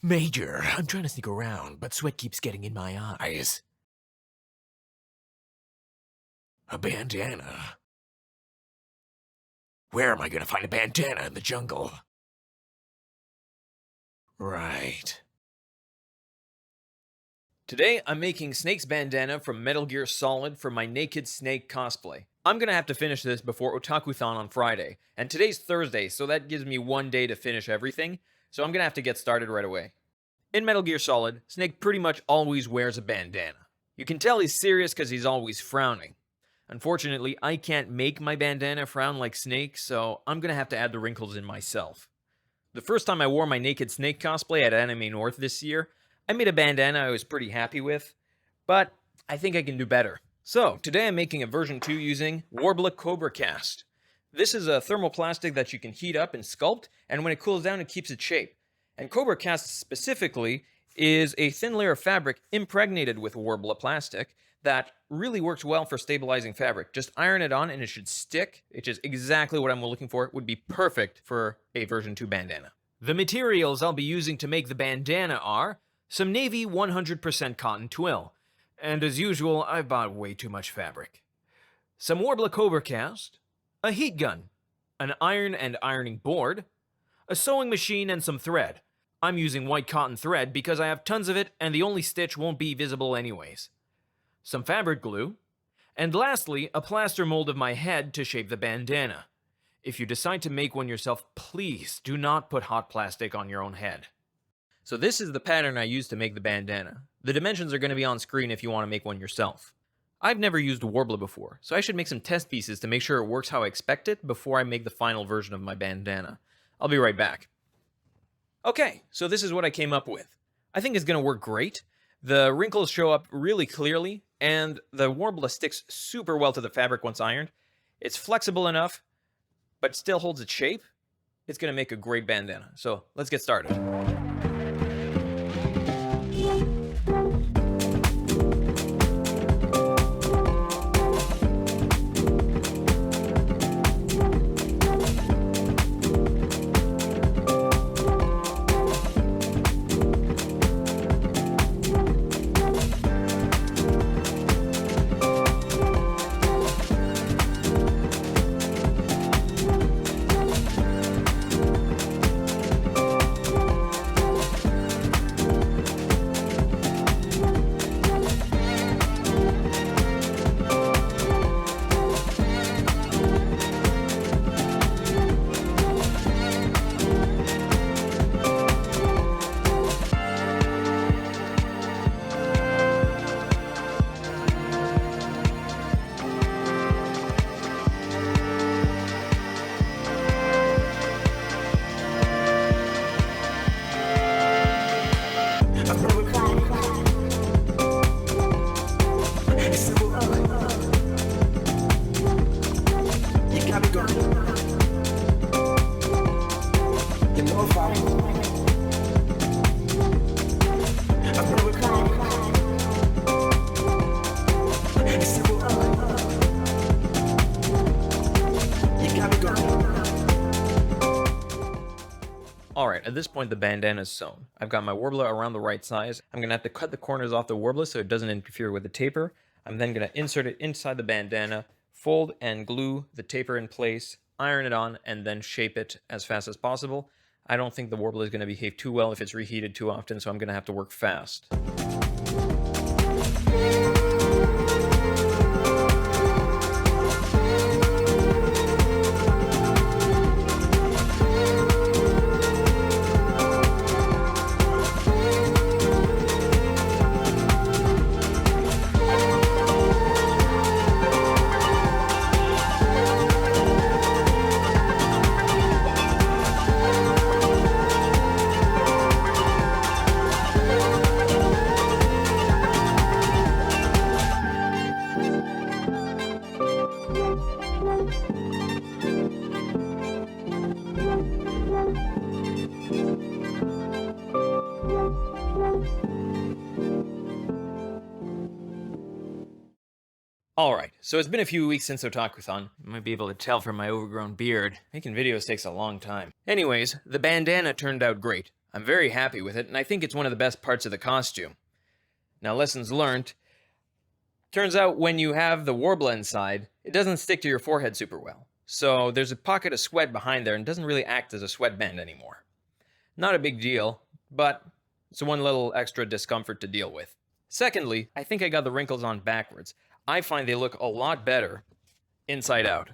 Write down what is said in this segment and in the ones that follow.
Major, I'm trying to sneak around, but sweat keeps getting in my eyes. A bandana. Where am I gonna find a bandana in the jungle? Right. Today, I'm making Snake's bandana from Metal Gear Solid for my Naked Snake cosplay. I'm gonna have to finish this before Otakuthon on Friday, and today's Thursday, so that gives me one day to finish everything, so I'm gonna have to get started right away. In Metal Gear Solid, Snake pretty much always wears a bandana. You can tell he's serious because he's always frowning. Unfortunately, I can't make my bandana frown like Snake, so I'm gonna have to add the wrinkles in myself. The first time I wore my Naked Snake cosplay at Anime North this year, I made a bandana I was pretty happy with, but I think I can do better. So, today I'm making a version 2 using Worbla Cobra Cast. This is a thermoplastic that you can heat up and sculpt, and when it cools down it keeps its shape. And Cobra Cast specifically is a thin layer of fabric impregnated with Worbla plastic that really works well for stabilizing fabric. Just iron it on and it should stick, which is exactly what I'm looking for. It would be perfect for a version 2 bandana. The materials I'll be using to make the bandana are some navy 100% cotton twill, and as usual, I've bought way too much fabric. Some Worbla Cobra Cast, a heat gun, an iron and ironing board, a sewing machine, and some thread. I'm using white cotton thread because I have tons of it and the only stitch won't be visible anyways. Some fabric glue, and lastly, a plaster mold of my head to shape the bandana. If you decide to make one yourself, please do not put hot plastic on your own head. So this is the pattern I used to make the bandana. The dimensions are going to be on screen if you want to make one yourself. I've never used Worbla before, so I should make some test pieces to make sure it works how I expect it before I make the final version of my bandana. I'll be right back. Okay, so this is what I came up with. I think it's going to work great. The wrinkles show up really clearly, and the Worbla sticks super well to the fabric once ironed. It's flexible enough, but still holds its shape. It's going to make a great bandana. So let's get started. Alright, at this point the bandana is sewn. I've got my Worbla around the right size. I'm going to have to cut the corners off the Worbla so it doesn't interfere with the taper. I'm then going to insert it inside the bandana, fold and glue the taper in place, iron it on, and then shape it as fast as possible. I don't think the Worbla is going to behave too well if it's reheated too often, so I'm going to have to work fast. Alright, so it's been a few weeks since Otakuthon. You might be able to tell from my overgrown beard. Making videos takes a long time. Anyways, the bandana turned out great. I'm very happy with it, and I think it's one of the best parts of the costume. Now, lessons learned. Turns out when you have the worbla inside, it doesn't stick to your forehead super well. So there's a pocket of sweat behind there and doesn't really act as a sweatband anymore. Not a big deal, but it's one little extra discomfort to deal with. Secondly, I think I got the wrinkles on backwards. I find they look a lot better inside out.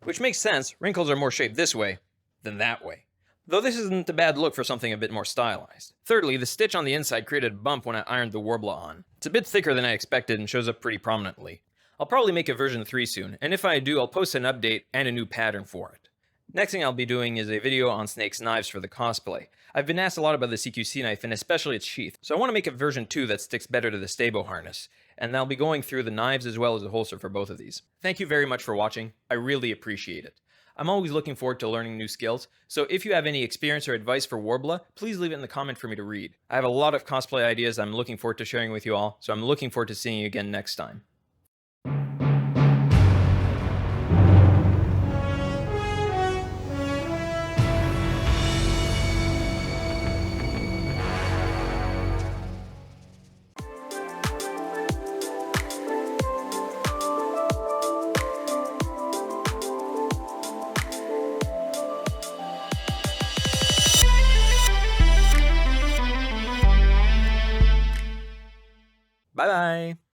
Which makes sense, wrinkles are more shaped this way than that way. Though this isn't a bad look for something a bit more stylized. Thirdly, the stitch on the inside created a bump when I ironed the worbla on. It's a bit thicker than I expected and shows up pretty prominently. I'll probably make a version 3 soon, and if I do, I'll post an update and a new pattern for it. Next thing I'll be doing is a video on Snake's knives for the cosplay. I've been asked a lot about the CQC knife and especially its sheath, so I want to make a version 2 that sticks better to the stabo harness, and I'll be going through the knives as well as the holster for both of these. Thank you very much for watching, I really appreciate it. I'm always looking forward to learning new skills, so if you have any experience or advice for worbla, please leave it in the comment for me to read. I have a lot of cosplay ideas I'm looking forward to sharing with you all, so I'm looking forward to seeing you again next time. Bye-bye!